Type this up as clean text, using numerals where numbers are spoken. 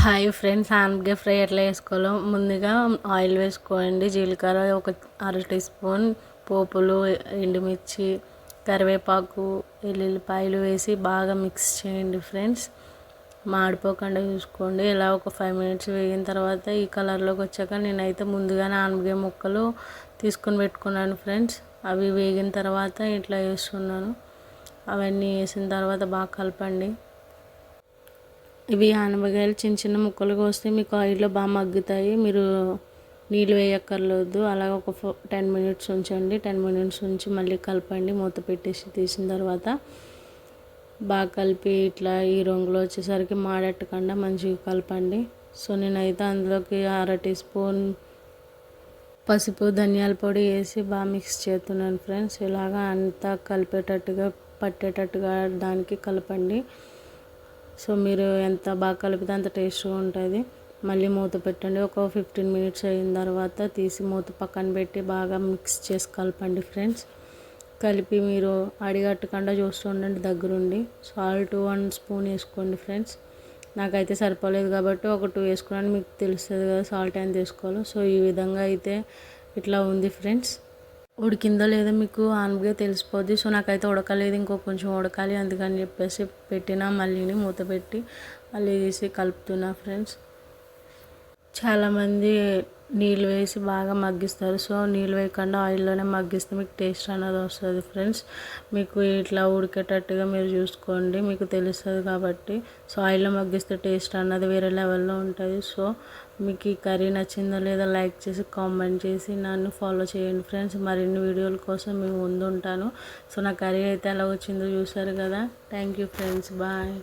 Hi friends, ఆనపకాయ fry ఎట్లా వేసుకోవాలో ముందుగా ఆయిల్ వేసుకోండి. జీలకర్ర ఒక అర టీ స్పూన్, పోపులు, ఎండుమిర్చి, కరివేపాకు, ఎల్లుల్లిపాయలు వేసి బాగా మిక్స్ చేయండి ఫ్రెండ్స్. మాడిపోకుండా చూసుకోండి. ఇలా ఒక 5 మినిట్స్ వేగిన తర్వాత ఈ కలర్లోకి వచ్చాక నేనైతే ముందుగానే ఆనపకాయ ముక్కలు తీసుకొని పెట్టుకున్నాను ఫ్రెండ్స్. అవి వేగిన తర్వాత ఇట్లా వేస్తున్నాను. అవన్నీ వేసిన తర్వాత బాగా కలపండి. ఇవి ఆనపకాయలు చిన్న చిన్న ముక్కలుగా వస్తే మీకు ఆయిల్లో బాగా మగ్గుతాయి. మీరు నీళ్ళు వేయక్కర్లేదు. అలా ఒక 10 మినిట్స్ ఉంచండి. 10 మినిట్స్ ఉంచి మళ్ళీ కలపండి. మూత పెట్టేసి తీసిన తర్వాత బాగా కలిపి ఇట్లా ఈ రంగులో వచ్చేసరికి మాడట్టకుండా మంచిగా కలపండి. సో నేనైతే అందులోకి అర టీ స్పూన్ పసుపు, ధనియాల పొడి వేసి బాగా మిక్స్ చేస్తున్నాను ఫ్రెండ్స్. ఇలాగా అంతా కలిపేటట్టుగా పట్టేటట్టుగా దానికి కలపండి. సో మీరు ఎంత బాగా కలిపితే అంత టేస్ట్గా ఉంటుంది. మళ్ళీ మూత పెట్టండి. ఒక 15 మినిట్స్ అయిన తర్వాత తీసి మూత పక్కన పెట్టి బాగా మిక్స్ చేసి కలపండి ఫ్రెండ్స్. కలిపి మీరు అడిగట్టకుండా చూస్తూ ఉండండి దగ్గరుండి. సాల్ట్ 1 స్పూన్ వేసుకోండి ఫ్రెండ్స్. నాకైతే సరిపోలేదు కాబట్టి ఒక 2 వేసుకున్నాను. మీకు తెలుస్తుంది కదా సాల్ట్ ఎంత వేసుకోవాలో. సో ఈ విధంగా అయితే ఇట్లా ఉంది ఫ్రెండ్స్. ఉడికిందో లేదో మీకు ఆనపకాయ తెలిసిపోద్ది. సో నాకైతే ఉడకలేదు, ఇంకో కొంచెం ఉడకాలి. అందుకని చెప్పేసి పెట్టిన మళ్ళీని మూత పెట్టి మళ్ళీ తీసి కలుపుతున్నా ఫ్రెండ్స్. చాలామంది నీళ్ళు వేసి బాగా మగ్గిస్తారు. సో నీళ్ళు వేయకుండా ఆయిల్లోనే మగ్గిస్తే మీకు టేస్ట్ అనేది వస్తుంది ఫ్రెండ్స్. మీకు ఇట్లా ఉడికేటట్టుగా మీరు చూసుకోండి, మీకు తెలుస్తుంది కాబట్టి. సో ఆయిల్లో మగ్గిస్తే టేస్ట్ అన్నది వేరే లెవెల్లో ఉంటుంది. సో మీకు ఈ కర్రీ నచ్చిందో లేదో లైక్ చేసి కామెంట్ చేసి నన్ను ఫాలో చేయండి ఫ్రెండ్స్. మరిన్ని వీడియోల కోసం మేము ముందు ఉంటాను. సో నా కర్రీ అయితే ఎలా వచ్చిందో చూసారు కదా. Thank you friends, bye.